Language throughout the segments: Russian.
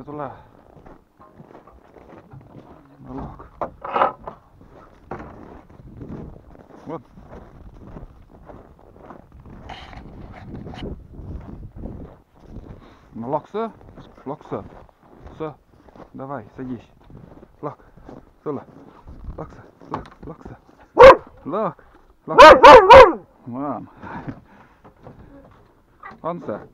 tulee. Look. Вот. Ну, лок, все. Все. Давай, садись. Лок. Сюда. Локса. Локса. Лок. Мам. Онса.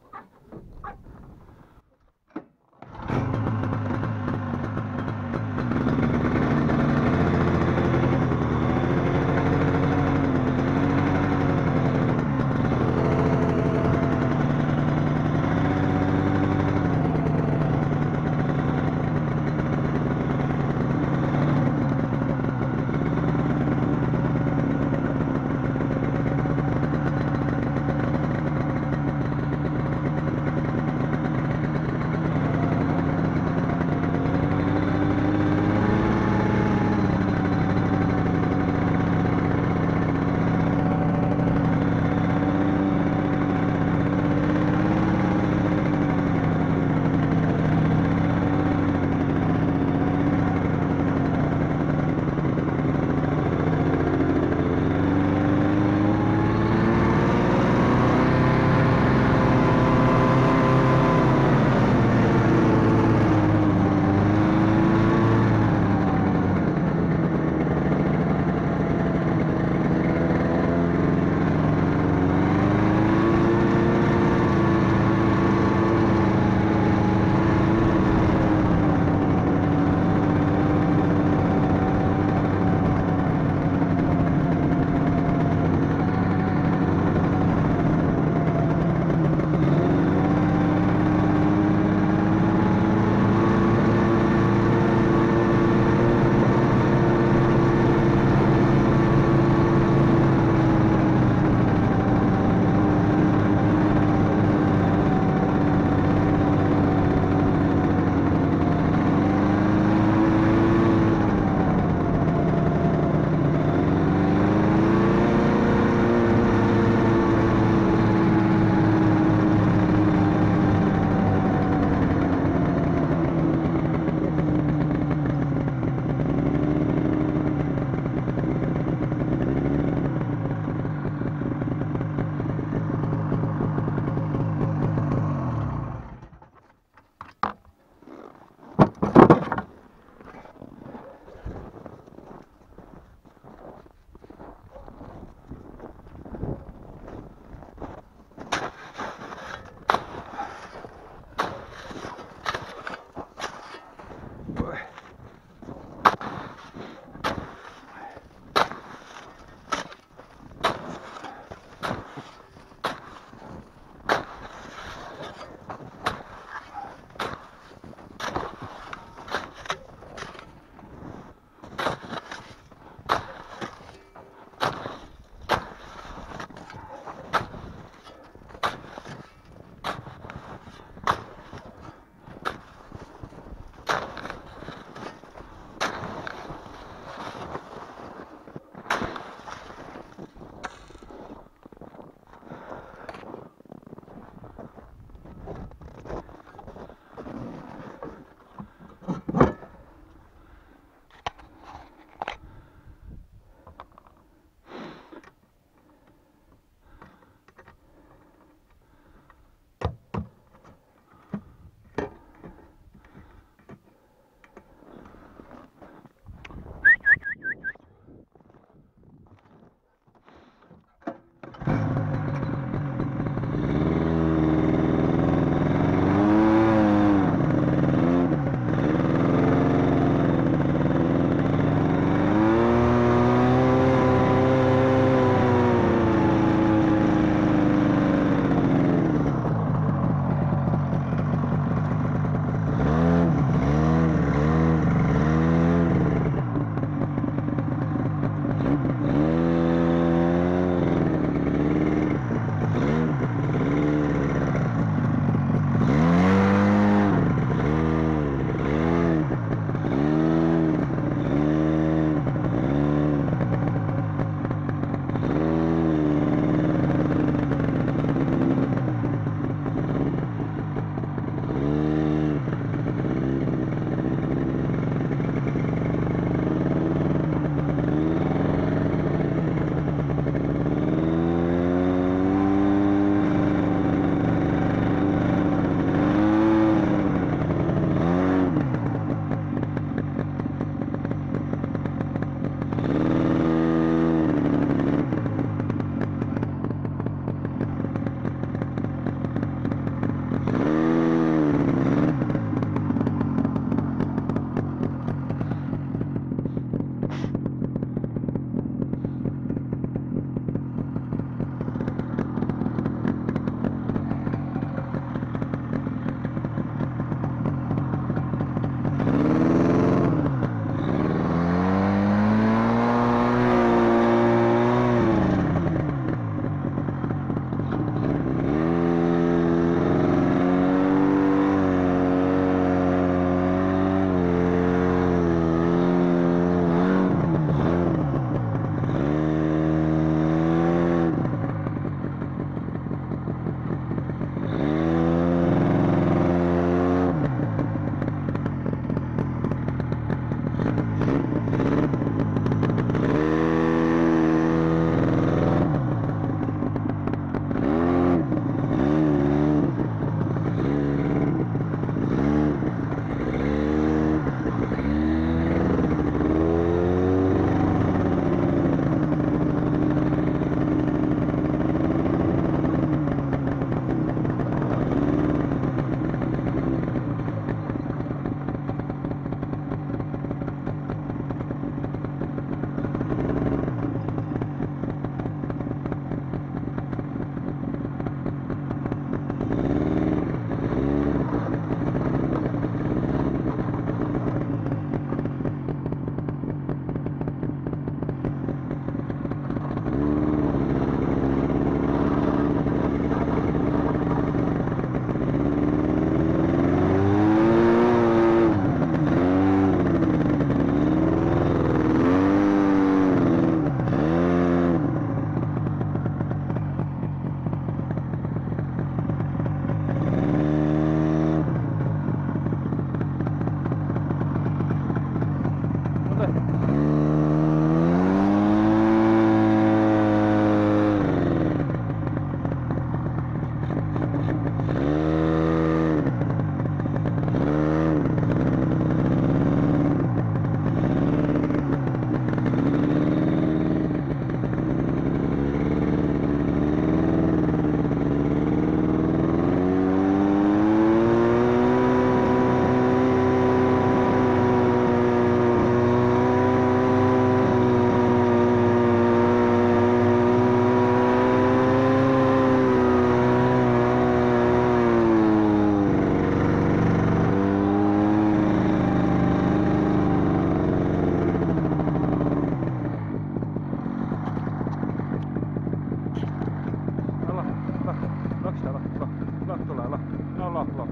No lock, lock,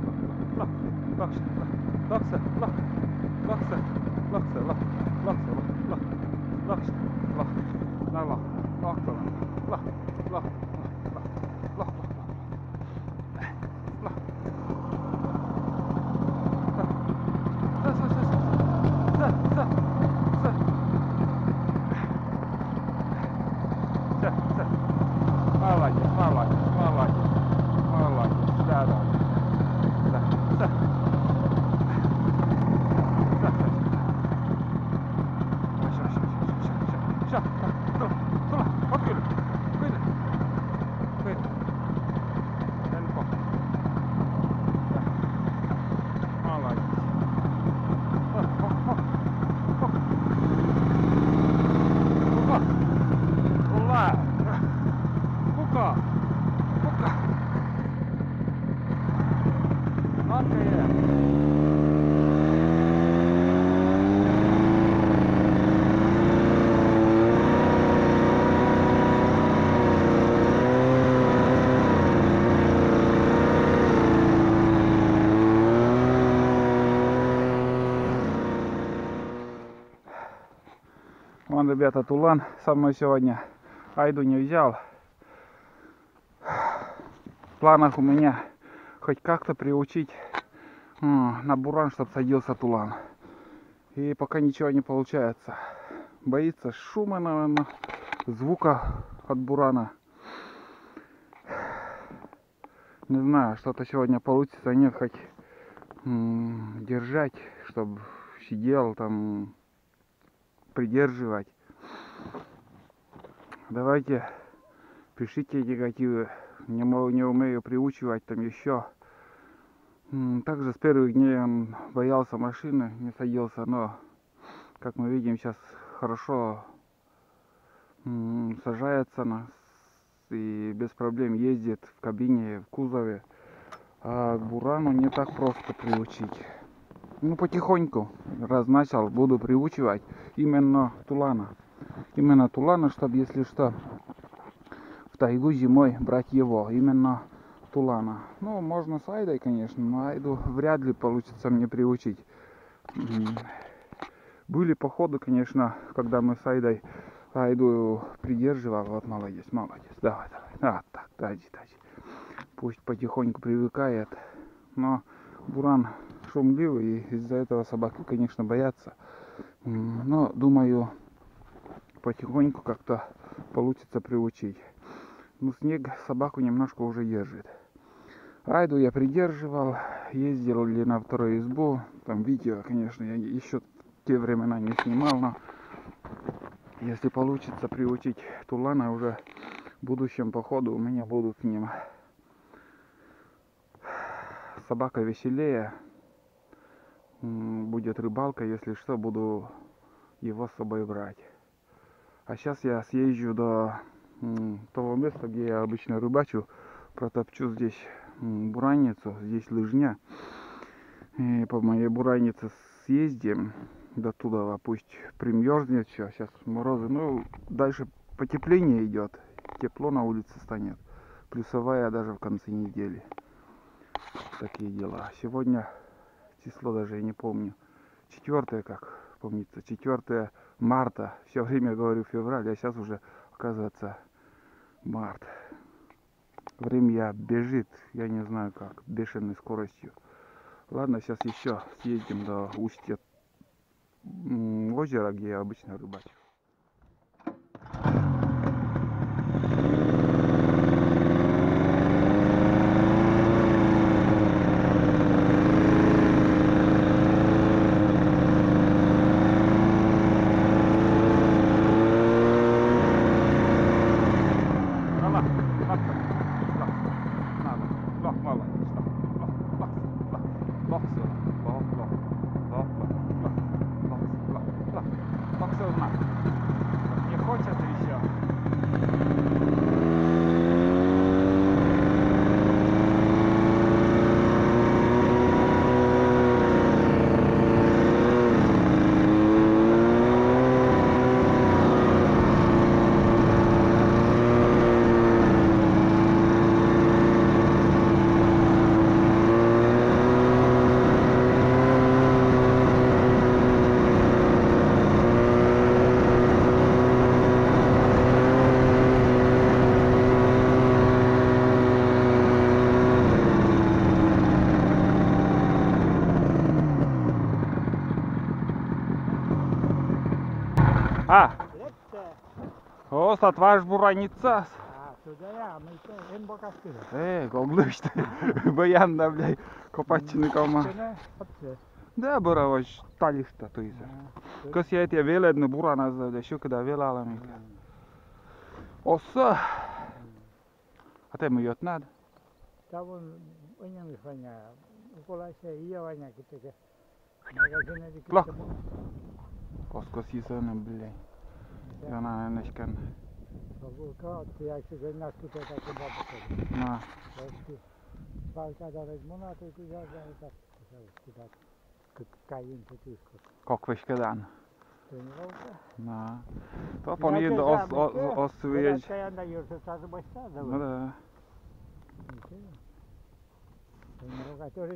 lock, lock, lock, lock, lock, lock, lock, lock, lock, lock, lock, lock, lock, no lock, lock, lock, lock, lock, lock, lock, Молодец, молодец, молодец, молодец, да, да, да, да. Сейчас, туда, открыли, выйди, выйди, далеко, да, молодец, ула, пука, пука, окей. Вон, ребята, Тулан со мной сегодня. Айду не взял. В планах у меня хоть как-то приучить на буран, чтобы садился Тулан. И пока ничего не получается. Боится шума, наверное, звука от бурана. Не знаю, что-то сегодня получится. Нет, хоть держать, чтобы сидел там, придерживать. Давайте пишите негативы. Не умею приучивать там еще. Также с первых дней он боялся машины, не садился, но как мы видим, сейчас хорошо сажается нас и без проблем ездит в кабине, в кузове. А к бурану не так просто приучить. Ну, потихоньку, раз начал, буду приучивать именно Тулана. Именно Тулана, чтобы, если что, в тайгу зимой брать его. Именно Тулана. Ну, можно с Айдой, конечно, но Айду вряд ли получится мне приучить. Были походы, конечно, когда мы с Айдой Айду придерживал. Вот, молодец, молодец. Давай, давай. А, так, дайте. Пусть потихоньку привыкает. Но буран шумливый, и из-за этого собаки, конечно, боятся. Но, думаю, потихоньку как-то получится приучить. Ну, снег собаку немножко уже держит. Айду я придерживал, ездил ли на вторую избу. Там видео, конечно, я еще в те времена не снимал, но если получится приучить Тулана уже в будущем походу, у меня будут с ним. Собака веселее, будет рыбалка, если что, буду его с собой брать. А сейчас я съезжу до того места, где я обычно рыбачу, протопчу здесь бураницу, здесь лыжня. И по моей буранице съездим до туда, пусть примерзнет все, сейчас морозы, ну дальше потепление идет, тепло на улице станет, плюсовая даже в конце недели. Такие дела. Сегодня число даже я не помню, 4, как помнится, 4 марта, все время говорю февраль, а сейчас уже оказывается март. Время бежит, я не знаю как, бешеной скоростью. Ладно, сейчас еще съездим до устья озера, где я обычно рыбачу. Lock, А, Lepse. ostat vaš buranicas. Туда я, мы то, эн бокаскы. Коглышты. Баянда, блядь, kopatчины калма. Да, бураваш талишта туиза. Kas jäid ja veeledne purana seda siuke veelala mingi. Ossa. A te müüjat näed? Там он, õnnemis vanya, võib-olla see Iia vanya kitega. Magasiinid ikka. Lah. Koska siis on, blядь. Ja näen ennekään. Kogu kaotti jääks see ennast kuteda kui vabastada. Nah. Täiesti palkadareid munad ei kui saada ei tahta sellest kuteda. Kõik käin see tüüskos. Kokveš kedään. Tõni lausa. Nah. Topo niitä os viedä. Käy anda juurset saada mõistada. No da.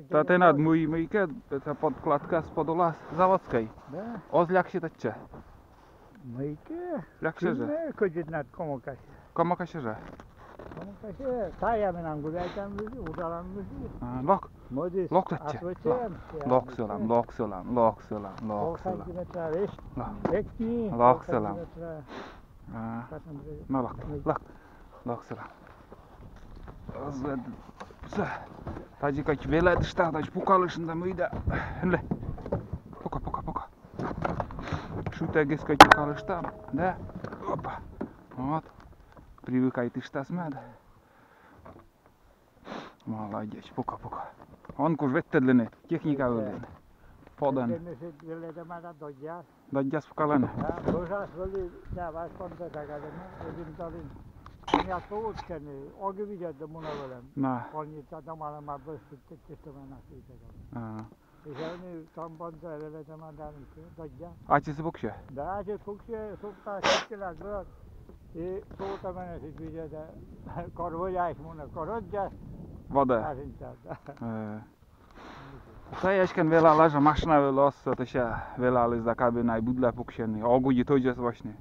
Ta tenad mui kad sa podkladka spodolas zavodskej. Da. Os läksid atse. Mõike. Läksid se? Kõdid nad komukas. Komukas se? Komukas se. Taajaminan kun jäitän udalan mysi. Lok. Modis. Loktatse. Lokselam. Vekki. Lokselam. No lokselam. Taji kaç veled šta taji pukalışında mıydı? Hele. Poka. Şu tegis kaç pukalışta. Да. Опа. Вот. Привыкай ты что смад. Молодец. Poka. On kus vettelinen. Tekniika öllinen. Podan. Dodjas pukalane. Osas oli tää vaskonta takana. Olin minä tuutken, onkin viideltä mun olen. On niitä tamalla mä pystyn tekemään siitä. Ja se on nyt tamponta edellä tämän tänne. Aci se pukse? Da, se pukse sukkaa keskellä kyllä. Ja tuuta menee sit viideltä korvojais mun korvojais. Voda. Sai äsken vielä laža mašina vielä ossa, tässä vielä olisi da kabina i budla pukseni. Ogudji tođes właśnie.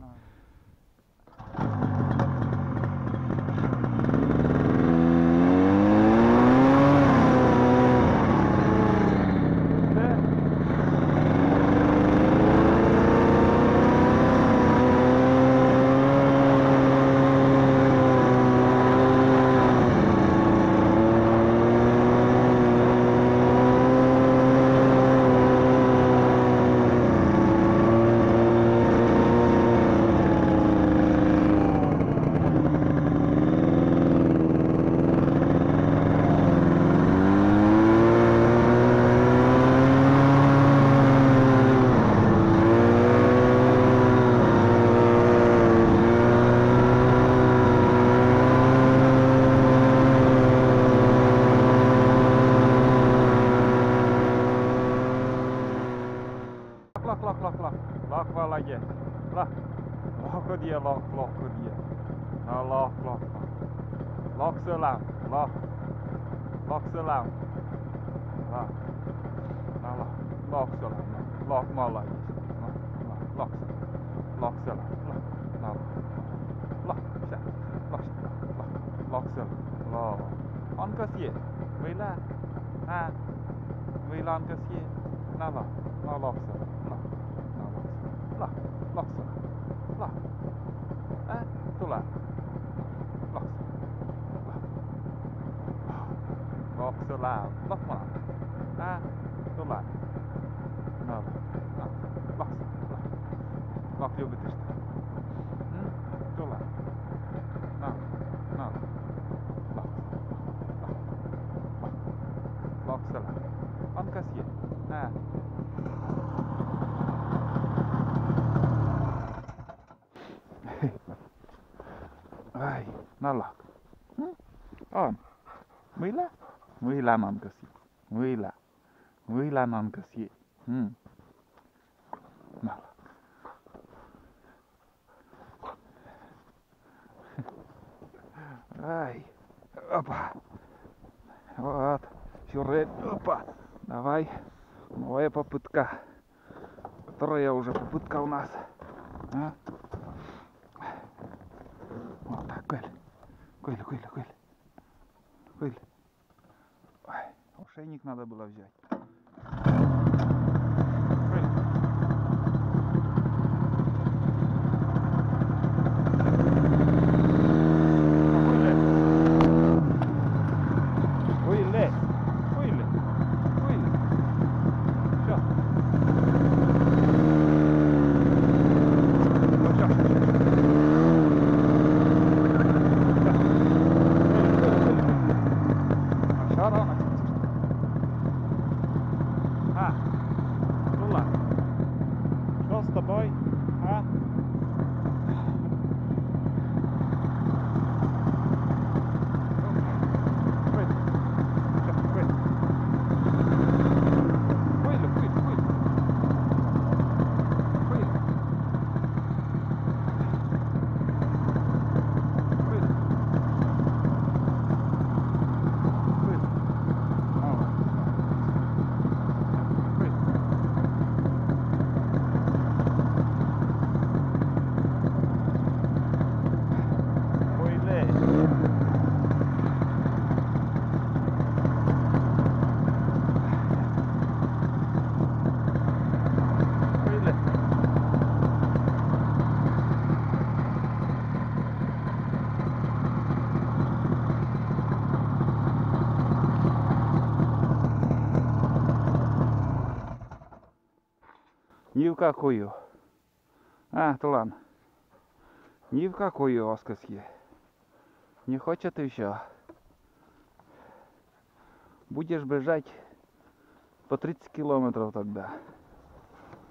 Lok valage. Lok dia. No lok. Lok selam. Lok selam. Lok selam. Lok malage. Lok selam. Lok selam. On kasiye. Vela. Ha. Vela on kasiye. Nala. No lok selam. Lah. Tula. Lokselam. Lokma. Tula. No. Lok любит что? Tula. No. Lokselam. On kasiye. Ai, nalak. On. Mila non kasi. Mila non kasi. Nalak. Ai. Опа. Вот. Сюрет. Опа. Давай. Новая попытка. Вторая уже попытка у нас. Вот так, Коль. Ой, ошейник надо было взять. Коль. Ни в какую. А, Тулан. Ни в какую, Оскарский. Не хочет еще. Будешь бежать по 30 километров тогда.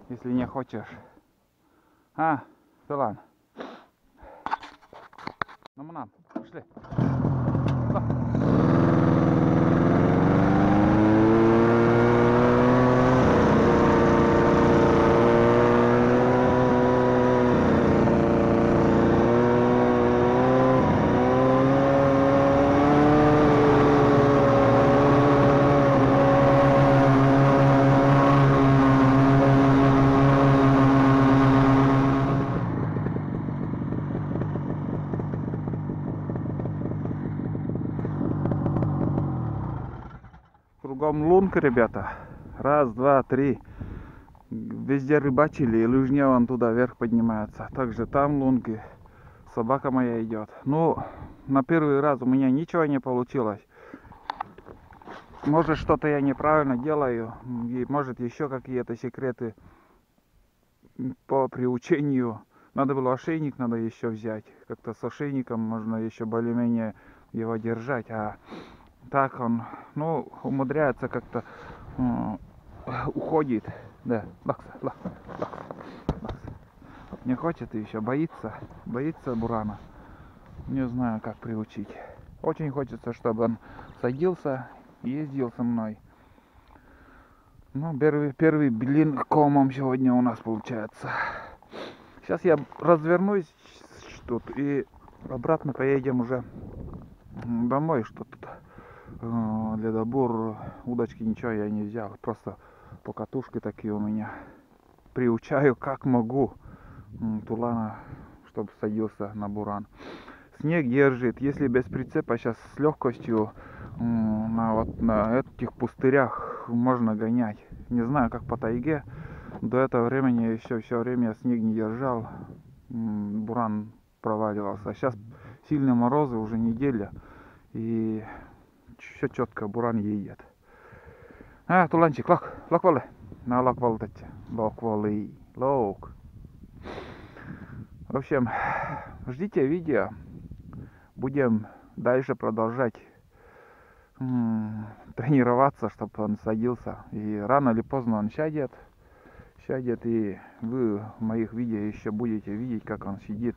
Если не хочешь. А, Тулан. Ну, нам, пошли. Кругом лунка, ребята. Раз, два, три. Везде рыбачили, и лыжня вон туда вверх поднимается. Также там лунки. Собака моя идет. Ну, на первый раз у меня ничего не получилось. Может, что-то я неправильно делаю. И может, еще какие-то секреты по приучению. Надо было ошейник, надо еще взять. Как-то с ошейником можно еще более-менее его держать. А так он, ну, умудряется как-то уходит. Да, лакса. Не хочет и еще боится бурана. Не знаю, как приучить. Очень хочется, чтобы он садился и ездил со мной. Ну, первый блин комом сегодня у нас получается. Сейчас я развернусь тут и обратно поедем уже домой. Что тут для добор удочки ничего я не взял. Просто покатушки такие у меня. Приучаю как могу Тулана, чтобы садился на буран. Снег держит. Если без прицепа, сейчас с легкостью на этих пустырях можно гонять. Не знаю, как по тайге. До этого времени еще все время снег не держал. Буран проваливался. А сейчас сильные морозы, уже неделя. И все четко буран едет. А, Туланчик, лок вали. На лок вали. Лок. В общем, ждите видео. Будем дальше продолжать тренироваться, чтобы он садился. И рано или поздно он сядет. И вы в моих видео еще будете видеть, как он сидит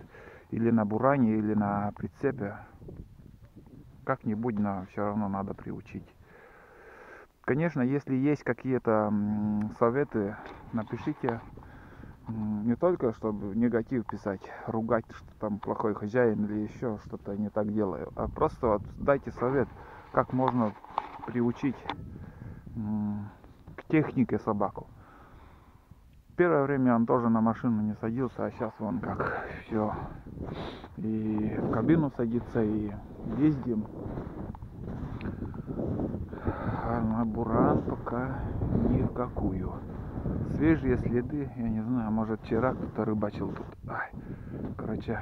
или на буране, или на прицепе. Как-нибудь, но все равно надо приучить. Конечно, если есть какие-то советы, напишите. Не только чтобы негатив писать, ругать, что там плохой хозяин или еще что-то не так делаю, а просто вот дайте совет, как можно приучить к технике собаку. Первое время он тоже на машину не садился, а сейчас он как все и в кабину садится, и ездим. А на буран пока ни в какую. Свежие следы, я не знаю, может вчера кто-то рыбачил тут. Ай, короче,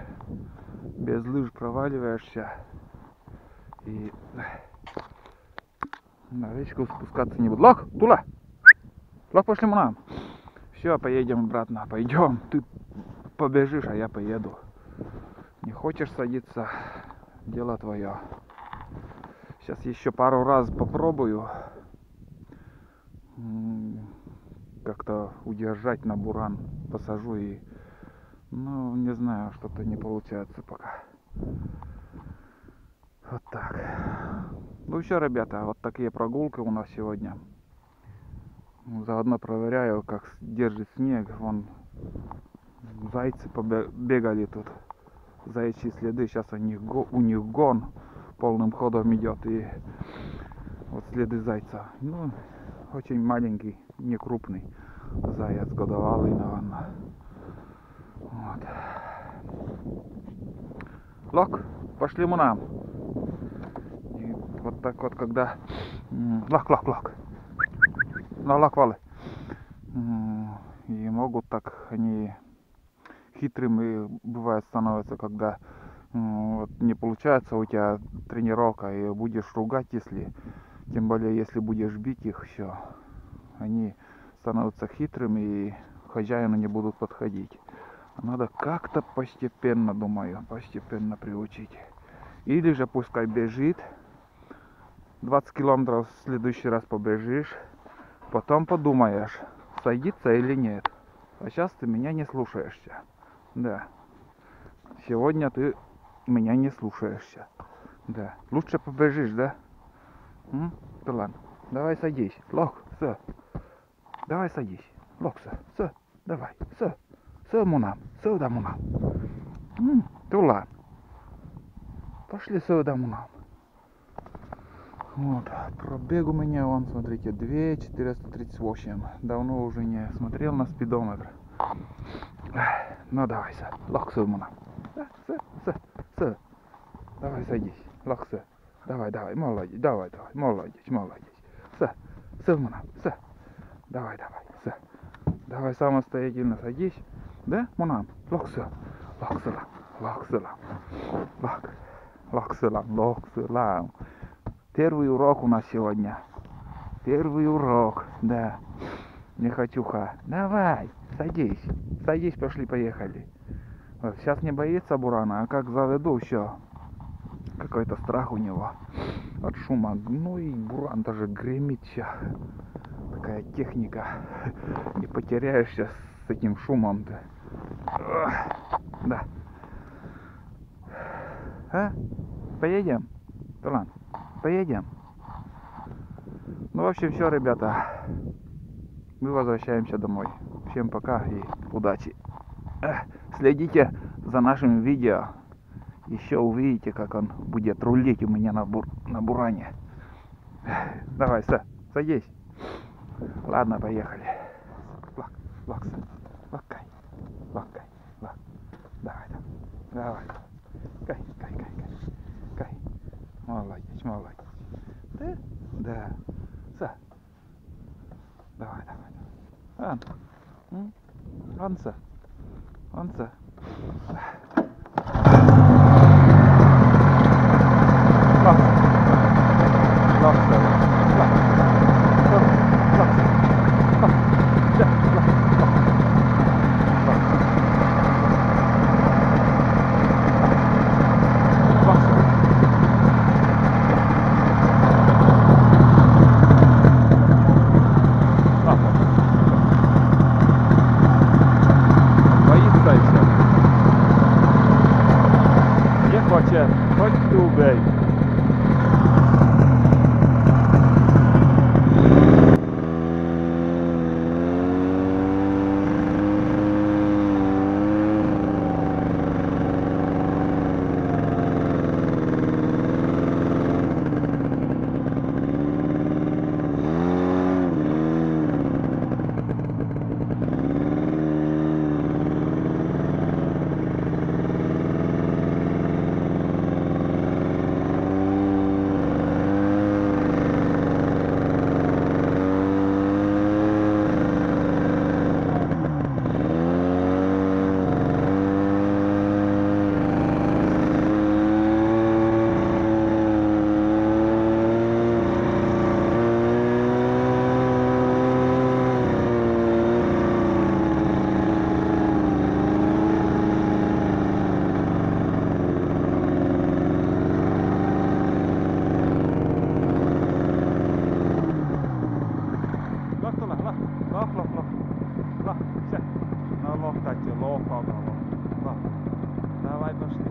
без лыж проваливаешься и на речку спускаться не буду. Лок, Тула! Лок, пошли нам. Все, поедем обратно. Пойдем. Ты побежишь, а я поеду. Не хочешь садиться, дело твое. Сейчас еще пару раз попробую как-то удержать на буран. Посажу и, ну, не знаю, что-то не получается пока. Вот так. Ну все, ребята, вот такие прогулки у нас сегодня. Заодно проверяю, как держит снег. Вон зайцы бегали тут. Заячьи следы. Сейчас у них гон полным ходом идет. И вот следы зайца. Ну, очень маленький, не крупный заяц, годовалый, наверное. Вот. Лок, пошли мы нам. И вот так вот, когда лок. Лок вали. И могут так они хитрыми бывает становятся, когда вот не получается у тебя тренировка и будешь ругать, если, тем более если будешь бить их, все, они становятся хитрыми и хозяину не будут подходить. Надо как-то постепенно, думаю, постепенно приучить. Или же пускай бежит. 20 километров в следующий раз побежишь. Потом подумаешь, садиться или нет. А сейчас ты меня не слушаешься. Да. Сегодня ты меня не слушаешься. Да. Лучше побежишь, да? Да ладно. Давай садись. Лох, все. Давай садись. Лох, все. Давай. Все, мунам. Сюда, мунам. Тулан. Пошли сюда, мунам. Вот. Пробег у меня, вон, смотрите, 2438. Давно уже не смотрел на спидометр. Ну, давай, лох, сюда, мунам. Все. Давай, садись. Лох, все. Давай, молодец, давай, молодец. Все, мунам, все. Давай, все. Давай самостоятельно садись. Да, мунам? Локсылам. Первый урок у нас сегодня. Первый урок, да. Не хочуха. Давай, садись, пошли, поехали. Вот, сейчас не боится Бурана, а как заведу, все. Какой-то страх у него от шума. Ну и Буран даже гремит сейчас. Такая техника. Не потеряешься с этим шумом-то. Да. А? Поедем? Талан, поедем? Ну, в общем, все, ребята. Мы возвращаемся домой. Всем пока и удачи. Следите за нашим видео. Еще увидите, как он будет рулить у меня на Буране. Давай, садись. Ладно, поехали. Лакай. Давай. Кай. Молодец. Да. Давай. Анса. Chodź tu, bej. Давай пошли.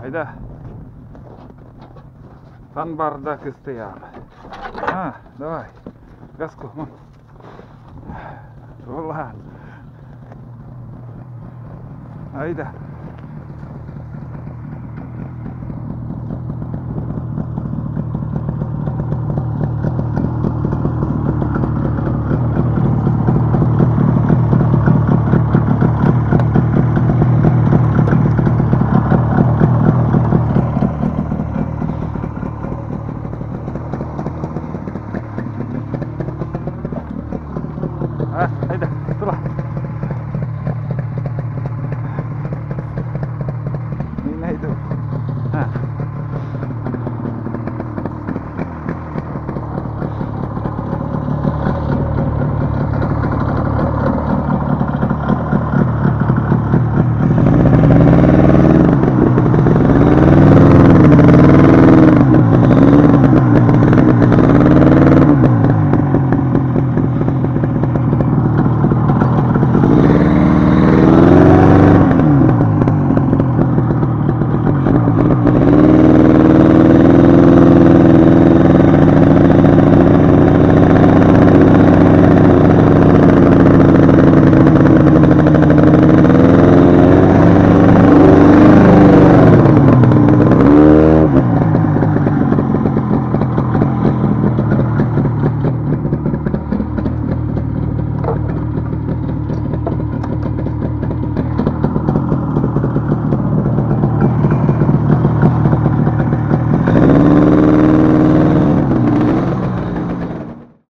Айда. Тан бардак стоял. Давай. Газку. Ула. Айда.